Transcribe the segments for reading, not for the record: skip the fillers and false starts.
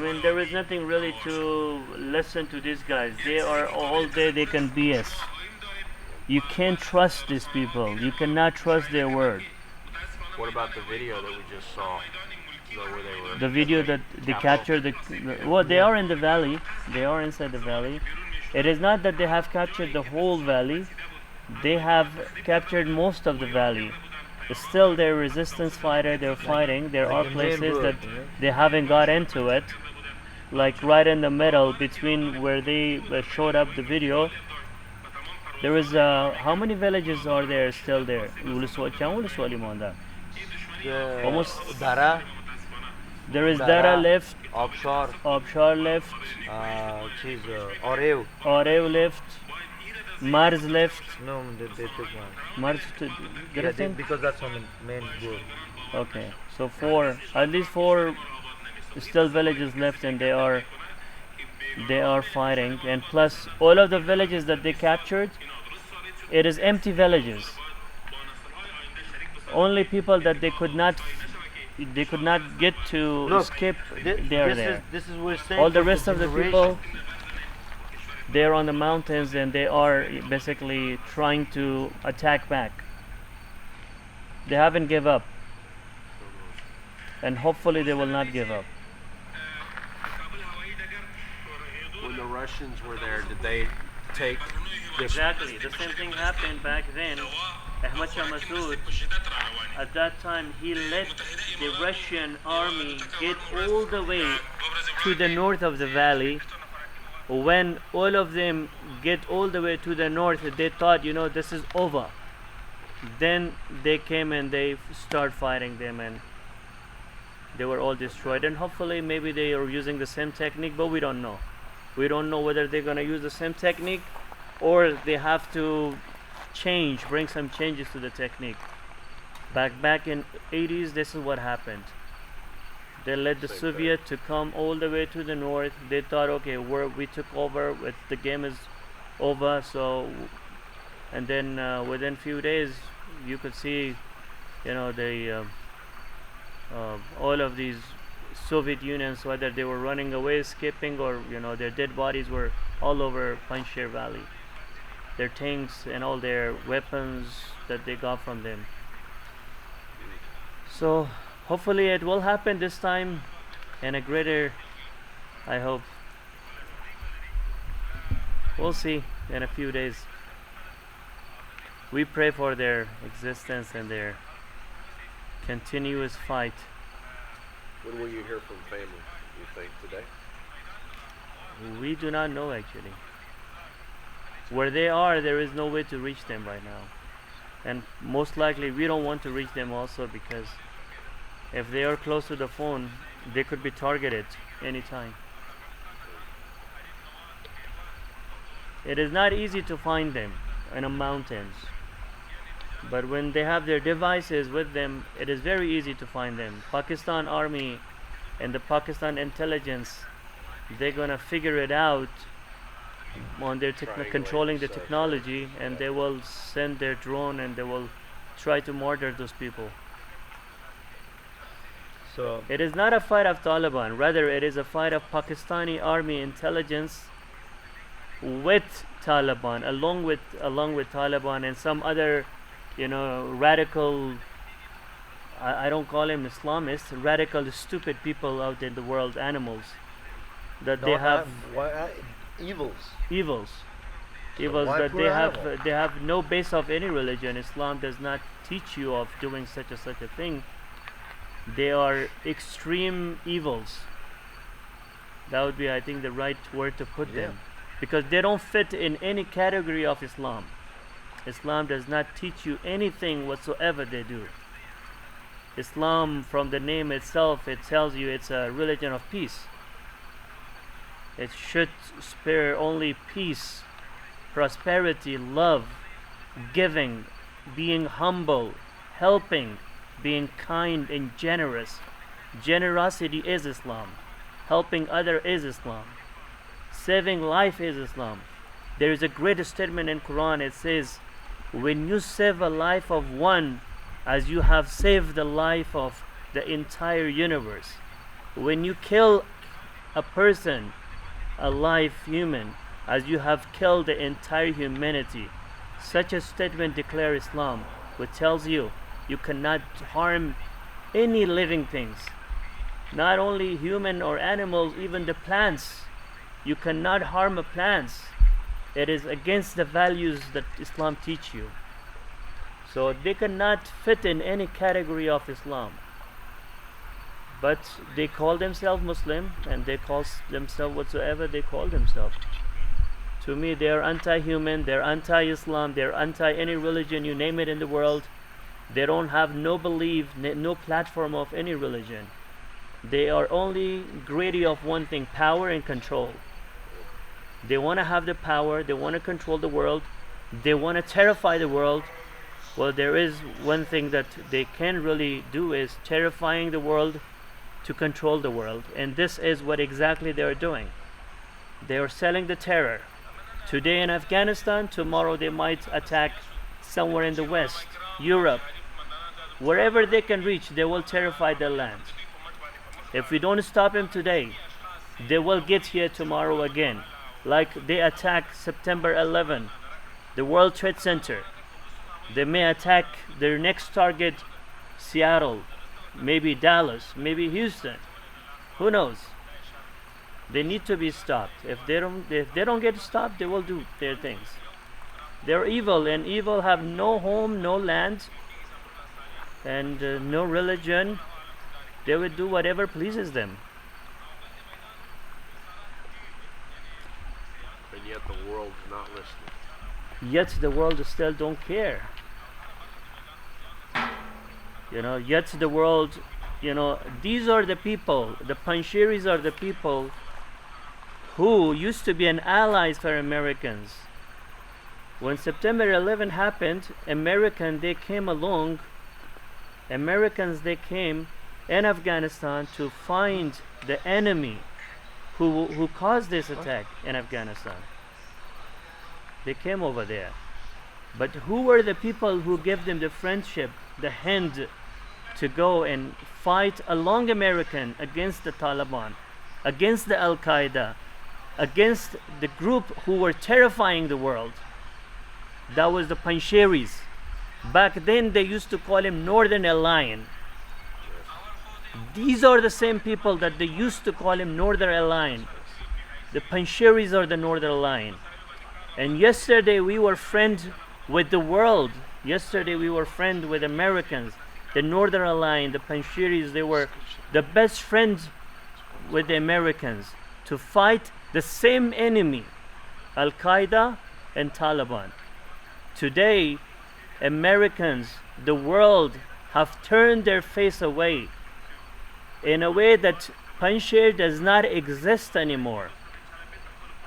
mean, there is nothing really to listen to these guys. They are all day, they can BS. You can't trust these people. You cannot trust their word. What about the video that we just saw? Where they were The video that they captured, well, they are in the valley. They are inside the valley. It is not that they have captured the whole valley. They have captured most of the valley. Still, they're resistance fighter. They're fighting. There are places that they haven't got into it, like right in the middle between where they showed up the video. There is how many villages are there still there? Almost. Dara, There is Dara left, Abshar, left, Orev. Orev left, Mars left. No, they took one. Mars Because that's on the main road. Okay, so at least four still villages left, and they are fighting. And plus, all of the villages that they captured, it is empty villages. Only people that they could not get to escape, they are there. This is what we're saying. All the rest of the people, they're on the mountains, and they are basically trying to attack back. They haven't give up, and hopefully they will not give up. When the Russians were there, did they take Exactly, the same thing happened back then. Ahmad Shah Massoud, at that time, he let the Russian army get all the way to the north of the valley. When all of them get all the way to the north, they thought, this is over. Then they came and they start fighting them, and they were all destroyed. And hopefully maybe they are using the same technique, but we don't know. We don't know whether they're going to use the same technique or they have to bring some changes to the technique. Back in 80s, this is what happened. They let the Soviet to come all the way to the north. They thought, okay, we took over, the game is over. So, and then within few days, you could see, all of these Soviet Unions, whether they were running away, escaping, or their dead bodies were all over Panjshir Valley. Their tanks and all their weapons that they got from them. So hopefully it will happen this time, and a greater, I hope. We'll see in a few days. We pray for their existence and their continuous fight. When will you hear from family, you think, today? We do not know actually. Where they are, there is no way to reach them right now. And most likely we don't want to reach them also, because if they are close to the phone, they could be targeted anytime. It is not easy to find them in the mountains. But when they have their devices with them, it is very easy to find them. Pakistan Army and the Pakistan intelligence, they're gonna figure it out on their controlling the technology, and they will send their drone and they will try to murder those people. So it is not a fight of Taliban, rather it is a fight of Pakistani army intelligence with Taliban, along with Taliban and some other radical, I don't call them Islamists, radical stupid people out in the world, animals that they have evils that they have no base of any religion. Islam does not teach you of doing such a thing. They are extreme evils. That would be, I think, the right word to put them, because they don't fit in any category of Islam. Islam does not teach you anything whatsoever they do. Islam, from the name itself, it tells you it's a religion of peace. It should spare only peace, prosperity, love, giving, being humble, helping, being kind and generous. Generosity is Islam. Helping others is Islam. Saving life is Islam. There is a great statement in Quran. It says, when you save a life of one, as you have saved the life of the entire universe. When you kill a person, a live human, as you have killed the entire humanity. Such a statement declares Islam, which tells you you cannot harm any living things, not only human or animals, even the plants. You cannot harm a plants. It is against the values that Islam teach you. So they cannot fit in any category of Islam. But they call themselves Muslim, and they call themselves whatsoever they call themselves. To me, they are anti-human, they're anti-Islam, they're anti any religion, you name it in the world. They don't have no belief, no platform of any religion. They are only greedy of one thing: power and control. They want to have the power, they want to control the world, they want to terrify the world. Well, there is one thing that they can really do, is terrifying the world to control the world. And this is what exactly they are doing. They are selling the terror. Today in Afghanistan, tomorrow they might attack somewhere in the West, Europe. Wherever they can reach, they will terrify their land. If we don't stop them today, they will get here tomorrow again. Like they attacked September 11, the World Trade Center. They may attack their next target, Seattle, maybe Dallas, maybe Houston. Who knows? They need to be stopped. If they don't get stopped, they will do their things. They're evil, and evil have no home, no land, and no religion. They will do whatever pleases them. And yet the world's not listening. Yet the world still don't care. Yet the world, these are the people, the Panjshiris are the people who used to be an allies for Americans. When September 11 happened, they came along. Americans, they came in Afghanistan to find the enemy who caused this attack in Afghanistan. They came over there. But who were the people who gave them the friendship, the hand to go and fight along American against the Taliban, against the Al-Qaeda, against the group who were terrifying the world? That was the Panjshiris. Back then they used to call him Northern Alliance. These are the same people that they used to call him Northern Alliance. The Panjshiris are the Northern Alliance. And yesterday we were friends with the world. Yesterday we were friends with Americans. The Northern Alliance, the Panjshiris, they were the best friends with the Americans to fight the same enemy, Al-Qaeda and Taliban. Today, Americans, the world, have turned their face away in a way that Panjshir does not exist anymore.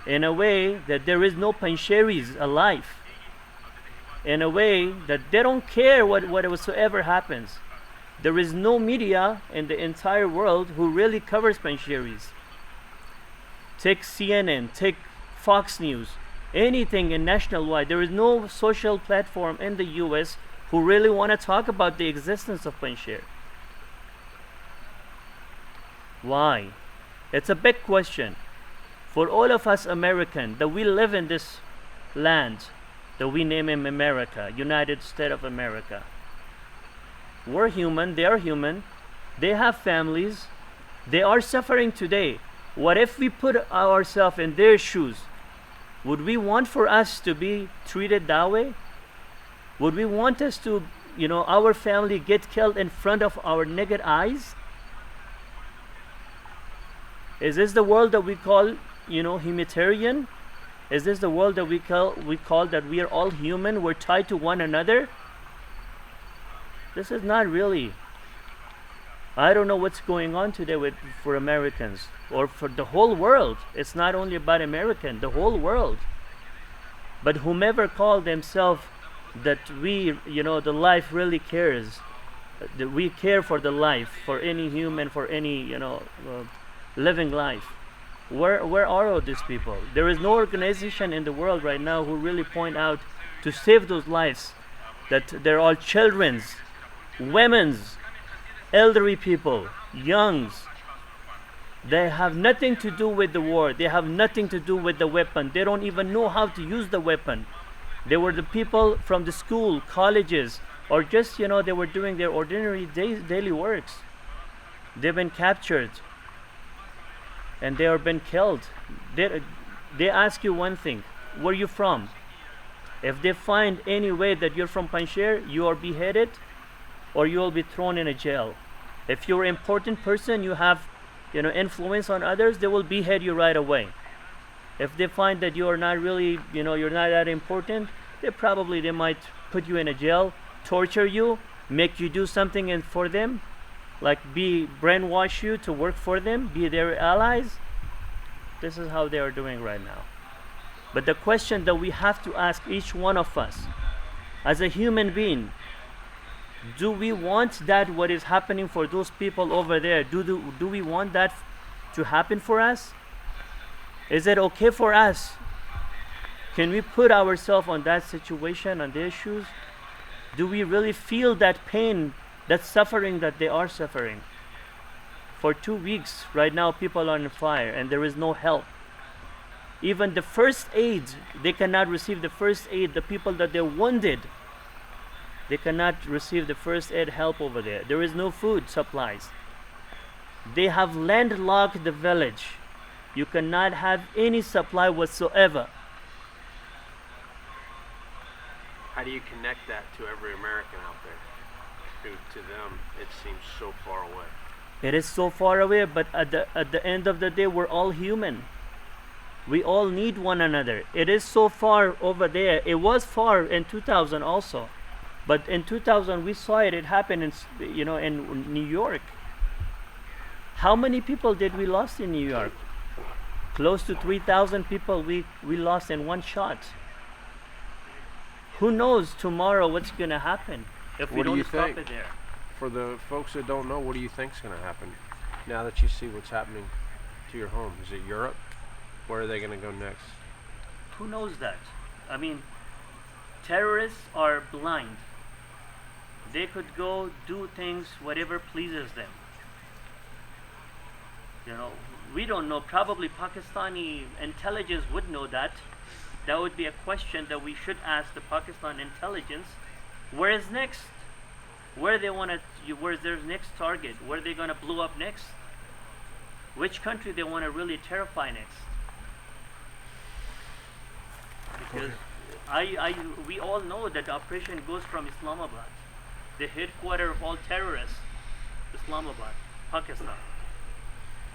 In a way that there is no Panjshiris alive. In a way that they don't care whatsoever happens. There is no media in the entire world who really covers Panjshiris. Take CNN, take Fox News, anything in national-wide. There is no social platform in the US who really want to talk about the existence of Panjshir. Why? It's a big question. For all of us American, that we live in this land, that we name him America, United States of America. We're human, they are human, they have families, they are suffering today. What if we put ourselves in their shoes? Would we want for us to be treated that way? Would we want us to, our family get killed in front of our naked eyes? Is this the world that we call, humanitarian? Is this the world that we call that we are all human, we're tied to one another? This is not really. I don't know what's going on today for Americans or for the whole world. It's not only about American, the whole world. But whomever called themselves that we, the life really cares, that we care for the life, for any human, for any, living life. Where are all these people? There is no organization in the world right now who really point out to save those lives, that they're all children's, women's, elderly people, youngs. They have nothing to do with the war. They have nothing to do with the weapon. They don't even know how to use the weapon. They were the people from the school, colleges, or just, they were doing their ordinary daily works. They've been captured and they have been killed. They ask you one thing: where are you from? If they find any way that you're from Panjshir, you are beheaded or you will be thrown in a jail. If you're an important person, you have influence on others, they will behead you right away. If they find that you are not really, you're not that important, they might put you in a jail, torture you, make you do something for them, like brainwash you to work for them, be their allies. This is how they are doing right now. But the question that we have to ask each one of us, as a human being, do we want that what is happening for those people over there? Do we want that to happen for us? Is it okay for us? Can we put ourselves on that situation, on their shoes? Do we really feel that pain, that suffering that they are suffering? For 2 weeks right now, people are on fire and there is no help. Even the first aid, they cannot receive the first aid. The people that they're wounded, they cannot receive the first aid help over there. There is no food supplies. They have landlocked the village. You cannot have any supply whatsoever. How do you connect that to every American out there? To them, it seems so far away. It is so far away, but at the end of the day, we're all human. We all need one another. It is so far over there. It was far in 2000 also, but in 2000 we saw it. It happened in New York. How many people did we lost in New York? Close to 3,000 people we lost in one shot. Who knows tomorrow what's gonna happen if we don't stop it there? For the folks that don't know, what do you think's going to happen now that you see what's happening to your home? Is it Europe? Where are they going to go next? Who knows that? I mean, terrorists are blind. They could go do things whatever pleases them. We don't know. Probably Pakistani intelligence would know that. That would be a question that we should ask the Pakistan intelligence. Where is next? Where's their next target? Where are they gonna blow up next? Which country they want to really terrify next? Because we all know that the operation goes from Islamabad, the headquarters of all terrorists, Islamabad, Pakistan.